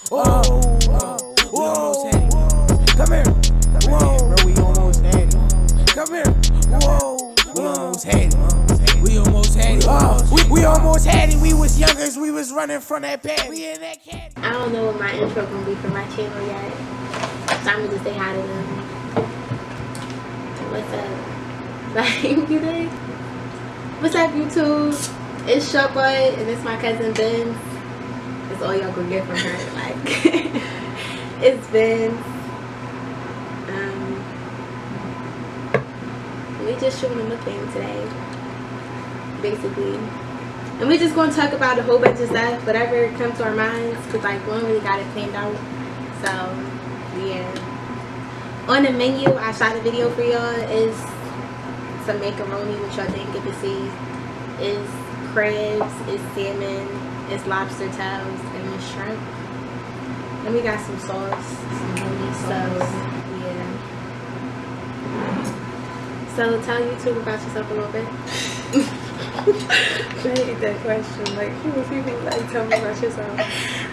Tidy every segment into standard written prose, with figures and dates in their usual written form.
Whoa, whoa, come here, whoa, bro, we almost had it. Come here, whoa, we almost had it. We almost had it. We almost had it. We was youngers. We was running from that pad. We in that cat. I don't know what my intro gonna be for my channel yet. So I'm gonna just say hi to them. What's up? Like, you think? What's up, YouTube? It's your boy, and it's my cousin Ben. That's all y'all gonna get from her. Like, it's Ben. We just shooting a mukbang today, basically. And we just gonna talk about a whole bunch of stuff, whatever comes to our minds, cause like we don't really got it planned out. So yeah. On the menu, I shot a video for y'all. Is some macaroni, which y'all didn't get to see. Is crabs, is salmon, is lobster tails, and is shrimp. And we got some sauce, some homemade sauce. Yeah. So tell YouTube about yourself a little bit. I hate that question. Like, people like, tell me about yourself.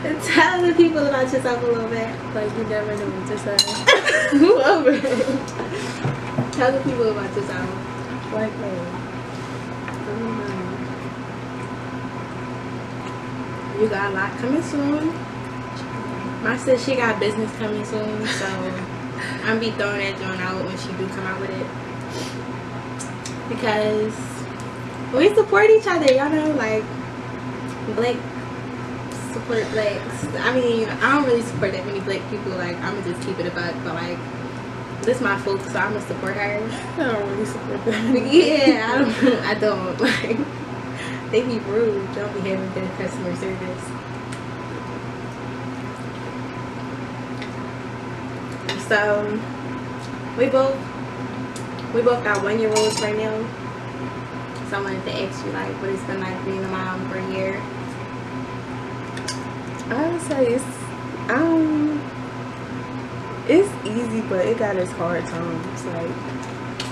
And tell the people about yourself a little bit. Like, you never know what to say. Whoever. Tell the people about yourself. Like, I don't know. You got a lot coming soon. My sis, she got business coming soon, so I'm be throwing that joint out when she do come out with it. Because we support each other, y'all know, like, black support blacks. I mean, I don't really support that many black people, like, I'ma just keep it a buck, but like, this my folks, so I'ma support her. I don't really support them. Yeah, I don't, like, they be rude, don't be having good customer service. So, we both got 1-year-olds right now. So I wanted to ask you, like, what it's been like being a mom for a year. I would say it's easy, but it got its hard times, like,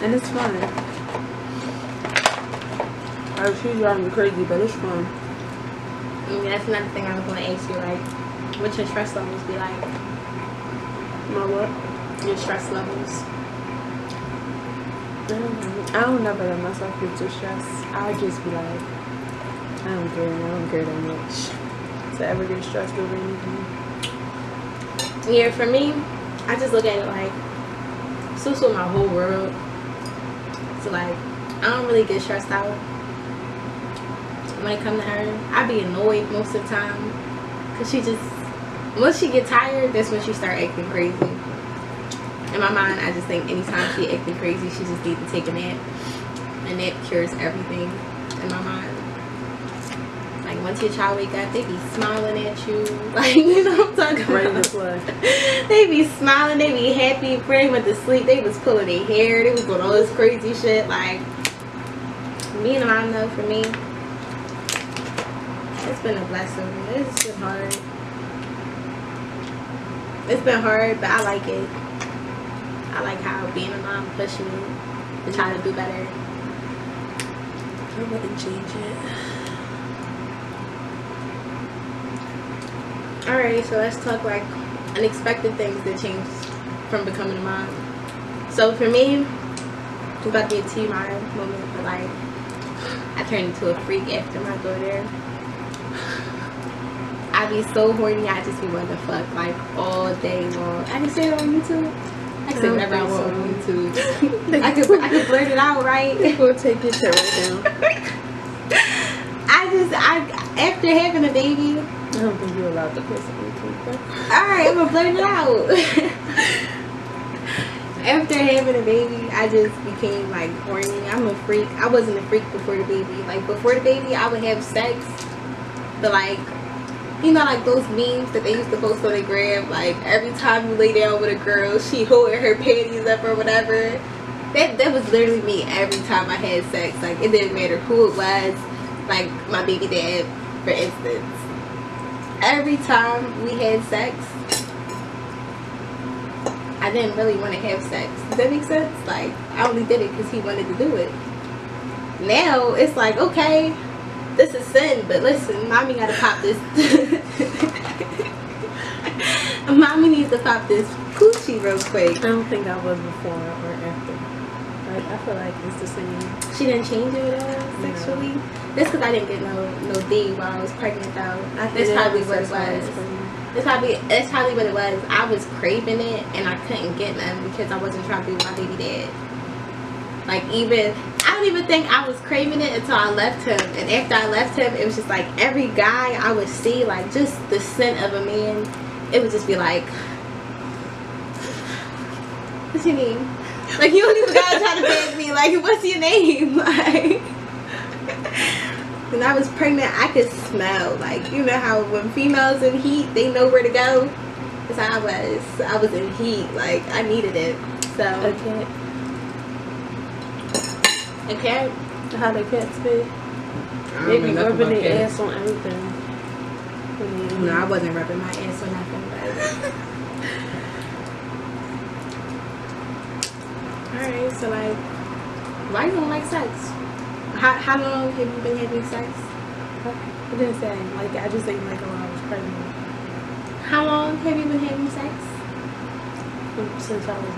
and it's fun. Like, she's driving me crazy, but it's fun. And that's another thing I was going to ask you, like, what your stress levels be like? My what? Your stress levels. I don't never let myself get too stressed. I just be like, I don't care that much to ever get stressed over anything. Yeah, for me, I just look at it like, Susu my whole world. So like, I don't really get stressed out when it comes to her. I be annoyed most of the time, cause she just, once she get tired, that's when she start acting crazy. In my mind, I just think anytime she acting crazy, she just needs to take a nap. And that cures everything in my mind. Like, once your child wake up, they be smiling at you. Like, you know what I'm talking about? Ready to play. They be smiling, they be happy. Before they went to sleep, they was pulling their hair. They was doing all this crazy shit. Like, being a mom, though, for me, it's been a blessing. It's been hard. It's been hard, but I like it. I like how being a mom pushed me to try to do better. I wouldn't change it. Alright, so let's talk like unexpected things that changed from becoming a mom. So for me, it's about to be a TMI moment, but like, I turned into a freak after my daughter. I be so horny, I just be wanting to fuck like all day long. I can say it on YouTube. I can say whatever I want on YouTube. I could blurt it out, right? We'll take your shit right down. After having a baby, I don't think you're allowed to piss on YouTube, though. alright, I'm gonna blurt it out. After having a baby, I just became like horny. I'm a freak. I wasn't a freak before the baby. Like, before the baby, I would have sex, but like, you know, like those memes that they used to post on the gram, like, every time you lay down with a girl, she holding her panties up or whatever. That was literally me every time I had sex. Like, it didn't matter who it was. Like, my baby dad, for instance. Every time we had sex, I didn't really want to have sex. Does that make sense? Like, I only did it because he wanted to do it. Now, it's like, okay, this is sin, but listen, mommy gotta pop this. Mommy needs to pop this coochie real quick. I don't think I was before or after. Like, I feel like it's the same. She didn't change it at all sexually? No. That's because I didn't get no D while I was pregnant though. That's probably what it was. That's probably what it was. I was craving it and I couldn't get none because I wasn't trying to be with my baby dad. Like I don't even think I was craving it until I left him. And after I left him, it was just like every guy I would see, like just the scent of a man, it would just be like, what's your name? Like, you don't even gotta try to beg me, like, what's your name? Like, when I was pregnant, I could smell, like, you know how when females in heat, they know where to go? That's how I was in heat, like, I needed it, so. A cat? How the cats be? They be rubbing their ass on everything. No, I wasn't rubbing my ass on nothing, but. Alright, so like, why you don't like sex? How long have you been having sex? I didn't say, like, I just ain't like when I was pregnant. How long have you been having sex? Since I was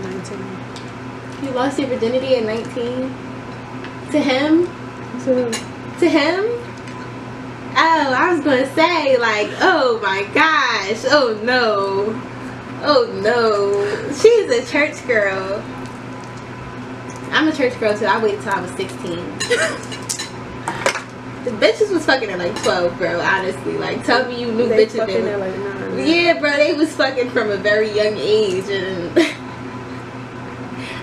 19. You lost your virginity at 19? To him? To him? Oh, I was gonna say, like, oh my gosh, oh no. Oh no. She's a church girl. I'm a church girl too. I waited till I was 16. The bitches was fucking at like 12, bro, honestly. Like, tell me you knew they bitches fucking that at like 9. Yeah, bro, they was fucking from a very young age, and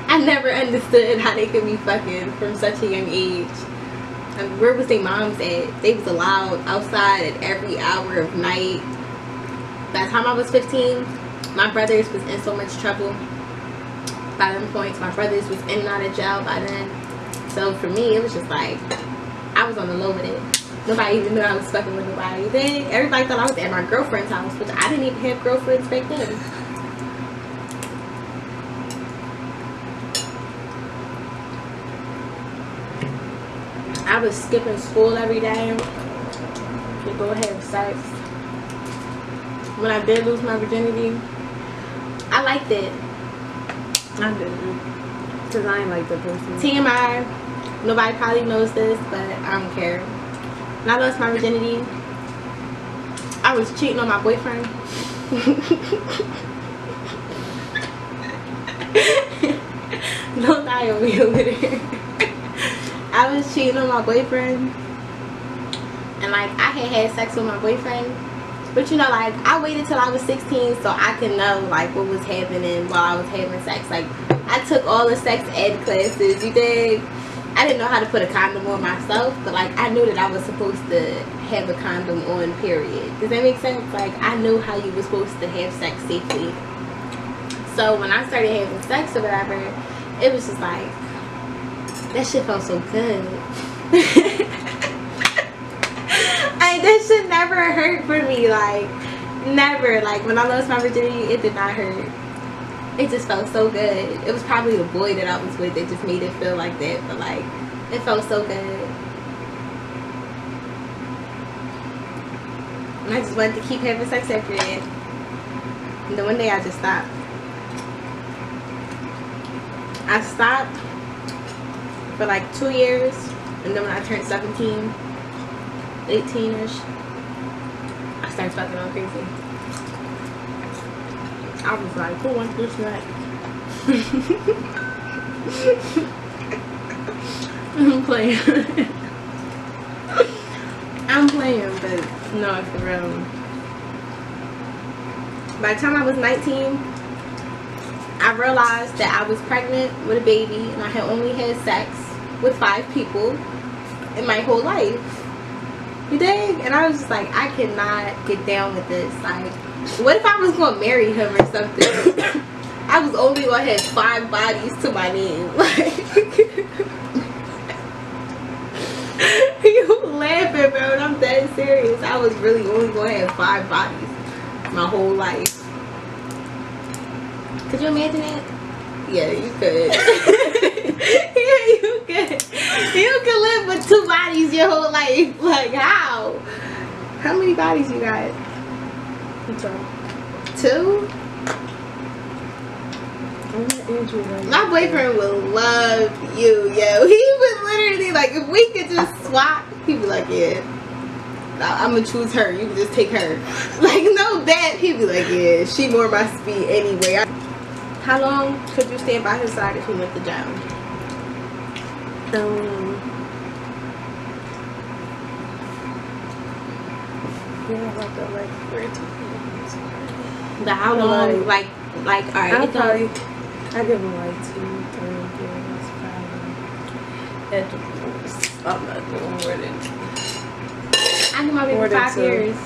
I never understood how they could be fucking from such a young age. And where was their moms at? They was allowed outside at every hour of night. By the time I was 15, my brothers was in so much trouble. By them points, my brothers was in and out of jail by then. So for me, it was just like, I was on the low with it. Nobody even knew I was fucking with nobody. Then everybody thought I was at my girlfriend's house, which I didn't even have girlfriends back then. I was skipping school every day to go have sex. When I did lose my virginity, I liked it. I didn't. Because I ain't like the person. TMI, nobody probably knows this, but I don't care. When I lost my virginity, I was cheating on my boyfriend. Don't lie on me over there. I was cheating on my boyfriend. And like, I had sex with my boyfriend. But you know, like, I waited till I was 16 so I could know, like, what was happening while I was having sex. Like, I took all the sex ed classes, you dig? I didn't know how to put a condom on myself, but, like, I knew that I was supposed to have a condom on, period. Does that make sense? Like, I knew how you were supposed to have sex safely. So, when I started having sex or whatever, it was just like, that shit felt so good. That shit never hurt for me, like, never. Like, when I lost my virginity, it did not hurt. It just felt so good. It was probably the boy that I was with that just made it feel like that, but like, it felt so good. And I just wanted to keep having sex after that. And then one day I just stopped. I stopped for like 2 years, and then when I turned 17, 18-ish, I started fucking all crazy. I was like, who wants this next? I'm playing. I'm playing, but no, for real. By the time I was 19, I realized that I was pregnant with a baby, and I had only had sex with 5 people in my whole life. You dig? And I was just like, I cannot get down with this. Like, what if I was going to marry him or something? I was only going to have 5 bodies to my name. Like, you laughing, bro, and I'm dead serious. I was really only going to have 5 bodies my whole life. Could you imagine that? Yeah, you could. You can live with 2 bodies your whole life. Like how? How many bodies you got? I'm sorry. 2? My boyfriend will love you, yo. He would literally, like, if we could just swap, he'd be like, yeah, I'm gonna choose her. You can just take her. Like, no bet. He'd be like, yeah, she more my speed anyway. How long could you stand by his side if he went to jail? Yeah, like 13 years. But how long? Like, alright. I give him like 2, 3 years, probably. At the most. I'm not doing more than 2. I give my baby 5 years.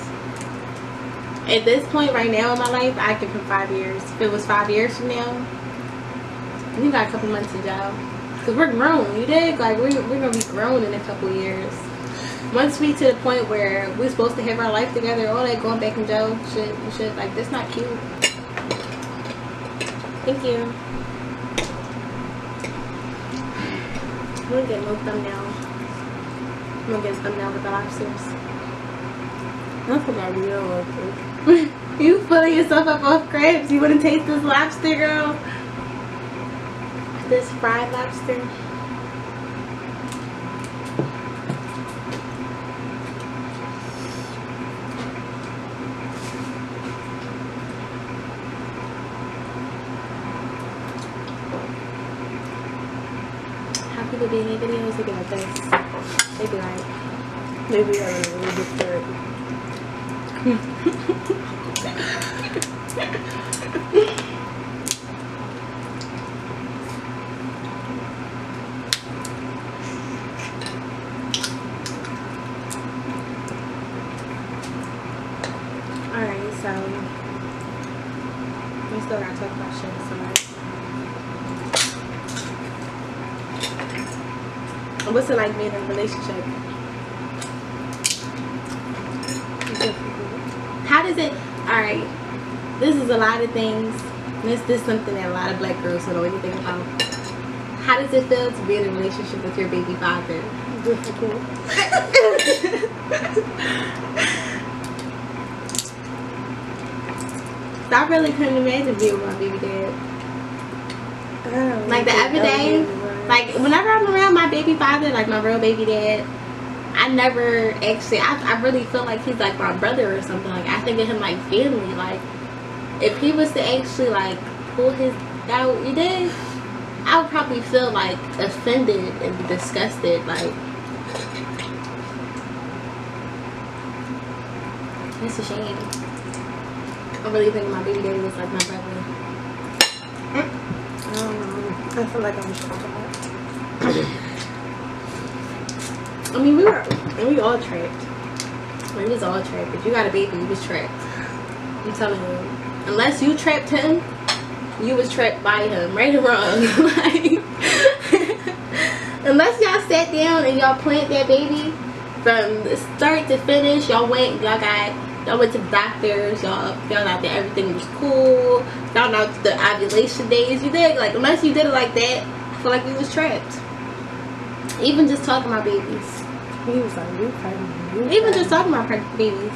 At this point right now in my life, I give him 5 years. If it was 5 years from now, we got a couple months in jail. Cause we're grown, you dig? Like we're gonna be grown in a couple years. Once we to the point where we're supposed to have our life together, all that going back in jail shit, like that's not cute. Thank you. I'm gonna get no thumbnail. I'm gonna get a thumbnail with the lobsters. That's what I really love. You pulling yourself up off crabs. You wanna taste this lobster, girl? This fried lobster. How people be in their videos, they be like this. They be like, Maybe I don't know, really good. alright, so we still gotta talk about shit, so like, what's it like being in a relationship? How does it, alright, this is a lot of things. This is something that a lot of black girls don't know anything about. How does it feel to be in a relationship with your baby father? Difficult. I really couldn't imagine being with my baby dad. Like the other day, like whenever I'm around my baby father, like my real baby dad, I never actually, I really feel like he's like my brother or something. Like I think of him like family. Like if he was to actually like pull his out, you did, I would probably feel like offended and disgusted. Like it's a shame. I really think my baby daddy was like my brother. I don't know. I feel like I'm shocked. I mean, we all trapped. We was all trapped. If you got a baby, you was trapped. I'm telling you. Unless you trapped him, you was trapped by him, right or wrong. Like, unless y'all sat down and y'all planned that baby from the start to finish, y'all went to the doctors, y'all found out that everything was cool, found out the ovulation days, you did, like, unless you did it like that, I feel like we was trapped. Even just talking about babies. He was like, you pregnant. Even just talking about babies.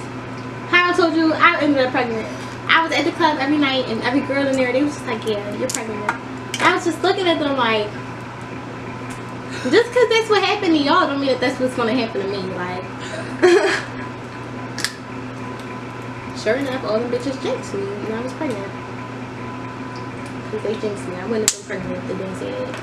How I told you, I ended up pregnant. I was at the club every night, and every girl in there, they was just like, yeah, you're pregnant. I was just looking at them like, just because that's what happened to y'all don't mean that that's what's going to happen to me. Like, sure enough, all them bitches jinxed me, and I was pregnant. Because they jinxed me. I wouldn't have been pregnant if they didn't say it.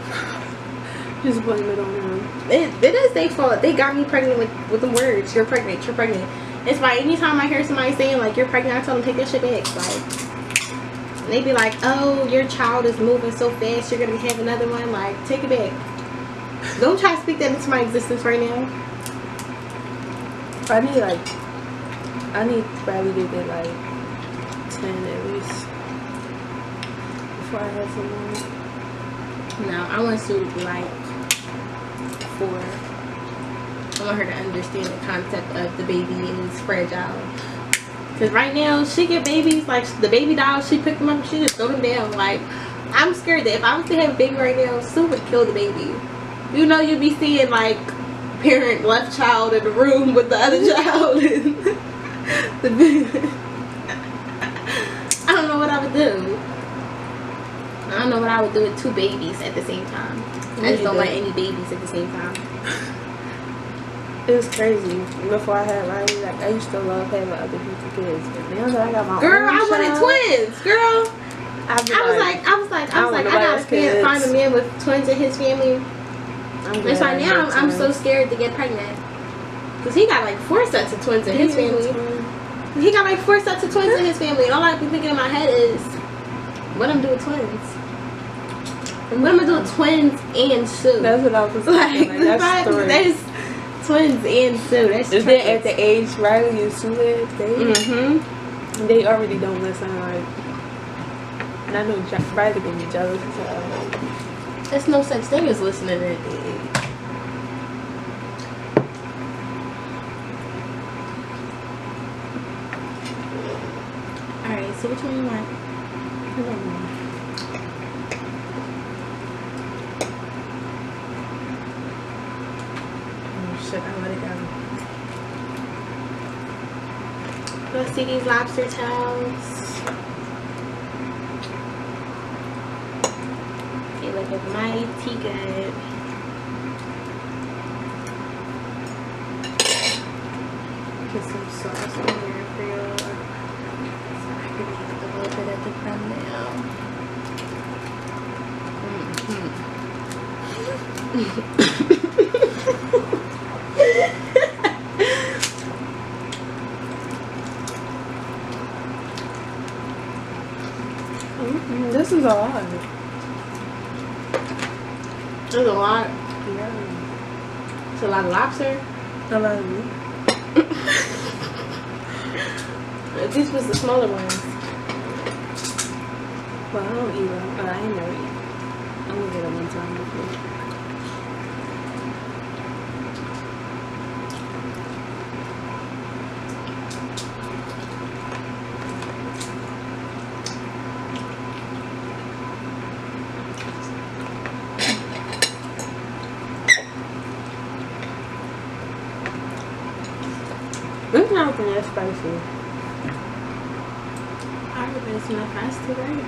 Just blame it on them. It is their fault. They got me pregnant with them words. You're pregnant. You're pregnant. It's why anytime I hear somebody saying like you're pregnant, I tell them take that shit back. Like, and they be like, oh, your child is moving so fast, you're gonna have another one. Like, take it back. Don't try to speak that into my existence right now. I need probably to get like 10 at least before I have someone. No, I want to like 4. I want her to understand the concept of the baby is fragile. Because right now, she get babies, like the baby dolls, she picked them up and she just throw them down. Like, I'm scared that if I was to have a baby right now, Sue would kill the baby. You know, you'd be seeing like parent left child in the room with the other child. The baby. I don't know what I would do. I don't know what I would do with 2 babies at the same time. I just don't like any babies at the same time. It was crazy. Before I had Riley, like I used to love having other people's kids. But now that I got my girl, own I wanted child, twins, girl. I was like, I gotta find a man with twins in his family. That's why now I'm so scared to get pregnant. Cause he got like 4 sets of twins in his family. He got like 4 sets of twins in his family. And all I be thinking in my head is, what I'm doing with twins? And what am I doing with twins and Sue? That's what I was thinking. Like, that's 3. There's twins and Sue. That's and then at the age Riley and Sue had, they already don't listen. Like, and I know Riley can be jealous as hell. There's no such thing as listening at the age. Alright, so which one you want? I don't know. Oh shit, I let it go. Let's see these lobster tails. They look mighty good. Get some sauce in here for you. So I can make a little bit of the thumbnail. This is a lot. There's a lot. Yeah. It's a lot of lobster. A lot of meat. This was the smaller ones. Well, I don't eat them. I ain't never eat. I'm gonna get them one time before. It's not looking that spicy. I hope it's not faster, right?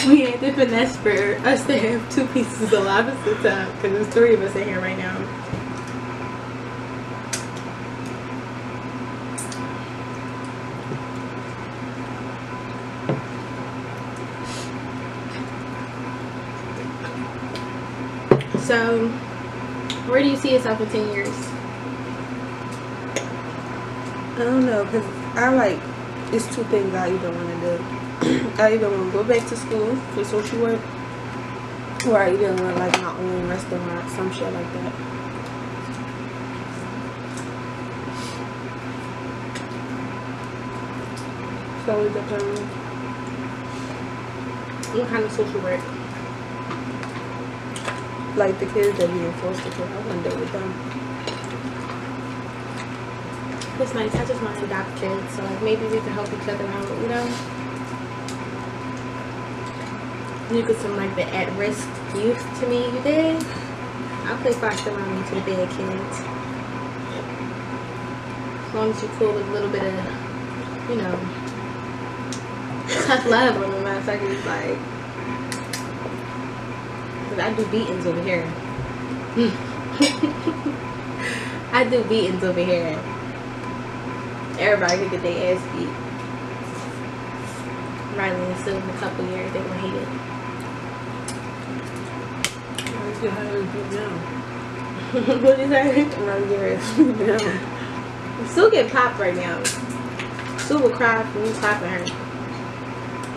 We had to finesse for us to have 2 pieces of lobster tail because there's 3 of us in here right now. So, where do you see yourself in 10 years? I don't know, because I like, it's 2 things I either want to do. I either want to go back to school for social work, or I either want like my own restaurant, some shit like that. So it depends. What kind of social work? Like the kids that be in foster care, I want to deal with them. It's nice. I just want to adopt kids, so like maybe we can help each other out, you know? You could some like the at-risk youth to me, you did? I'll play foster mommy to the bad kids. As long as you're cool with a little bit of, you know, tough love on the motherfuckers, like. Cause I do beatings over here. I do beatings over here. Everybody could get their ass beat. Riley and Sue in a couple years, they gonna hate it. What is that? Sue get popped right now. Sue will cry for me slapping her.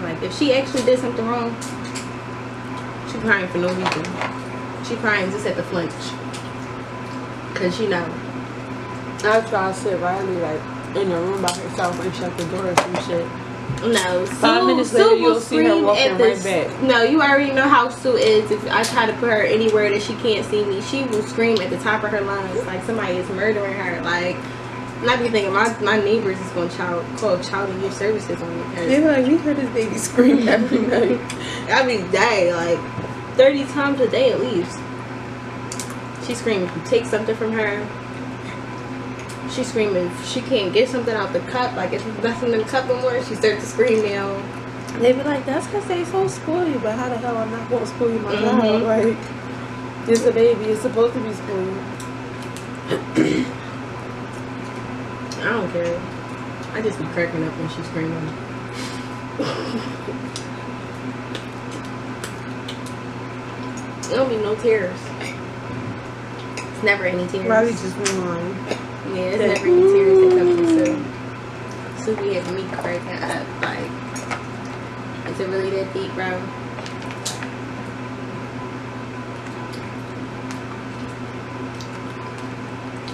Like if she actually did something wrong, she crying for no reason. She crying just at the flinch. Cause you know. I try to sit Riley like in the room by herself and shut the door or some shit. No, 5 minutes later you'll see her walking right back. No, you already know how Sue is. If I try to put her anywhere that she can't see me, she will scream at the top of her lungs like somebody is murdering her. Like And I be thinking my neighbors is gonna call child and youth services on me. They were like, we heard this baby scream every night. Every day, like 30 times a day at least. She's screaming if you take something from her. She's screaming if she can't get something out the cup. Like if there's nothing in the cup no more, she starts to scream now. They be like, that's because they so spoiled. But how the hell I'm not gonna spoil my child? Like, it's a baby. It's supposed to be spoiled. I don't care. I just be cracking up when she's screaming. It don't be no tears. It's never any tears. Probably just one. Yeah, it's never any tears that comes to Sue be having me cracking up. Like, is it really that deep, bro?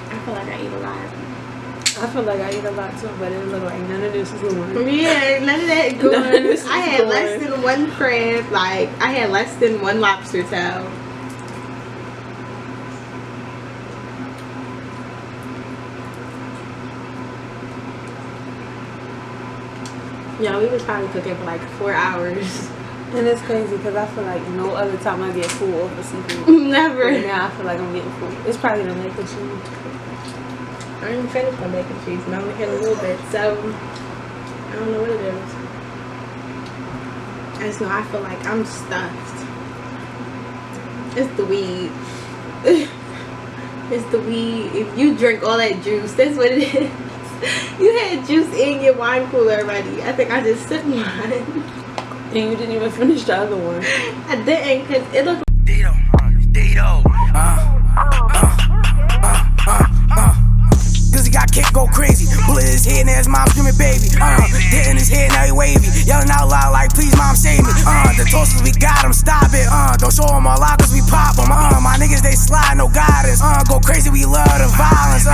I feel like I eat a lot. I feel like I eat a lot too, but it look like none of this is going. Yeah, none of that None of good. this I is had going. less than one crab. Like, I had less than one lobster tail. Yeah, we was probably cooking for like 4 hours. And it's crazy because I feel like no other time I get full off of seafood. Never. But now I feel like I'm getting full. It's probably the mac and cheese. I didn't finish my mac and cheese, and I only had a little bit, so I don't know what it is. I just know I feel like I'm stuffed. It's the weed. It's the weed. If you drink all that juice, that's what it is. You had juice in your wine cooler already. I think I just sipped mine. And you didn't even finish the other one. I didn't, because it looked Dito. Cause he got kicked, go crazy. Bullet in his head, now his mom screaming baby. Hit in his head, now he wavy. Yelling out loud like, please mom save me. The toasters we got him, stop it. Don't show him all out cause we pop him. My niggas they slide, no guidance. Go crazy, we love the violence.